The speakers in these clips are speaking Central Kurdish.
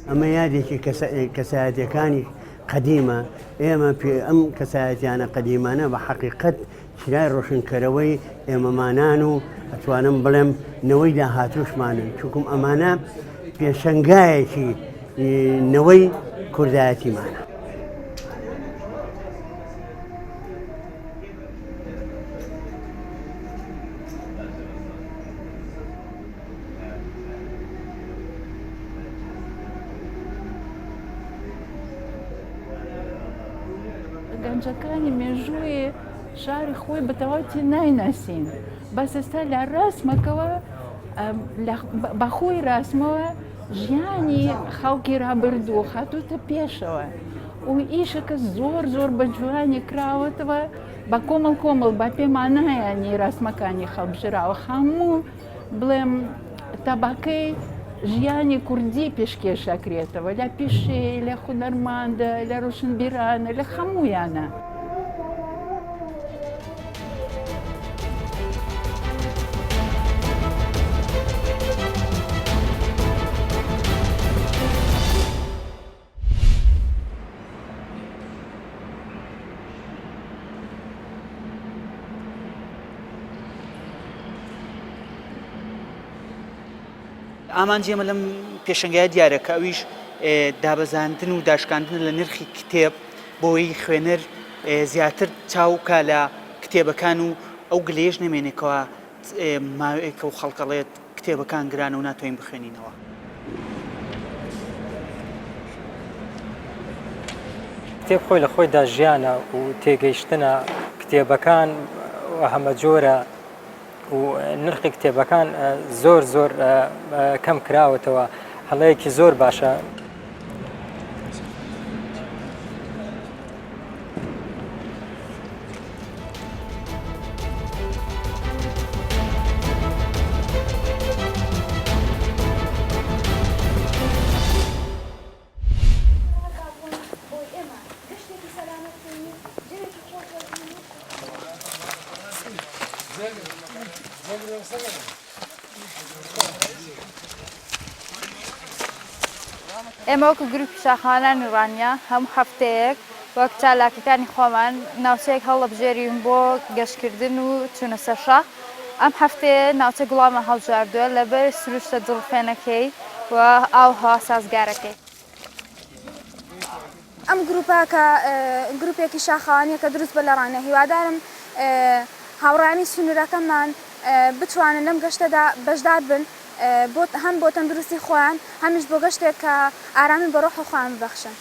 ئەمە یادێکی کەسایەتیەکانی قەدیمە. ئێمە ئەم کەسایەتیانە قەدیمانە بە حەقیقەت شرای ڕۆشنکەرەوەی ئێمەمانان و ئەتوانم بڵێم نەوەی داهاتووشمانن، چونکم ئەمانە پێشەنگایەکی نەوەی کوردایەتیمانە. گەنجەکانی مێژووی شاری خۆی بەتەواوەتی نایناسین، بەس ئێستا لە ڕاستمەکەوە بەخۆی ڕاستمەوە ژیانی خەڵکی ڕابردوو خاتوتە پێشەوە و ئیشەکە زۆر زۆر بە جوانی کراوەتەوە بە کۆمەڵ کۆمەڵ بە پێمان نایانی ڕاستمەکانی خەڵبژراوە هەموو بڵێم تەباکەی ژیانی کوردی پێشکێشەکرێتەوە لە پیشێ لە خونەرماندە لە ڕۆشنبیرانە لە هەموویانە. ئامانجێمە لەم پێشنگای دیارەکە ئەویش دابەزاندن و داشکاندن لە نرخی کتێب بۆی خوێنەر زیاتر چاوکە لە کتێبەکان و ئەو گلێژ نەمێنێکەوە ماوەیەکە و خەڵکەڵێت کتێبەکان گرانە و ناتوانین بخوێنینەوە. کتێب خۆی لە خۆیدا ژیانە و تێگەیشتنە کتێبەکان هەمە جۆرە و نرخی کتێبەکان زۆر زۆر کەم کراوەتەوە، هەڵەیەکی زۆر باشە. ئێمە وەکو گروپی شاخانە نوڕانیا هەموو هەفتەیەک وەک چالاکەکانی خۆمان ناوچەیەک هەڵەبژێرین بۆ گەشتکردن و چوونە سەر شاخ. ئەم هەفتەیە ناوچە گوڵامە هەڵبژاردووە لەبەر سروشتە دڵفێنەکەی و ئاوهەوا سازگارەکەی. ئەم گروپەکە گروپێکی شاخانیە کە دروست بە لە ڕانە هیوادارم هاوڕانی سنوورەکەمان بتوانن لەم گەشتەدا بەشدار بن هەم بۆ تەندروستی خۆیان هەمیش بۆ گەشتێک کە ئارامی بە ڕۆح خۆیان ببەخشن.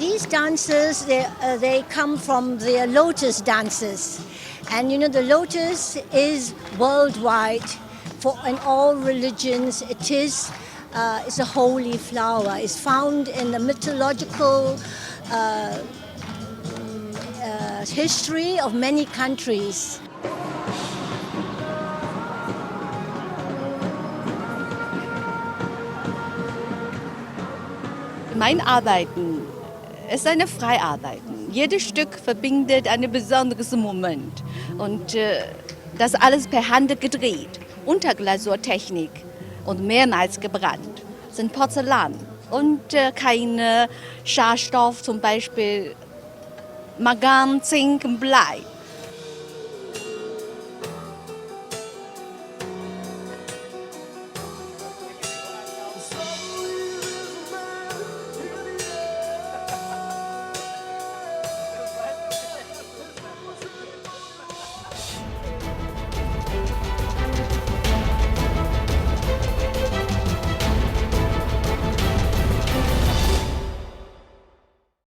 These dances, they come from the lotus dances. And you know, the lotus is worldwide in all religions. It's a holy flower. It's found in the mythological history of many countries. Mein Arbeiten ist eine Freiarbeiten. Jedes Stück verbindet einen besonderen Moment. Und das alles per Hand gedreht, unter Glasurtechnik und mehrmals gebrannt. Das sind Porzellan und kein Schadstoff, zum Beispiel Mangan, Zink und Blei.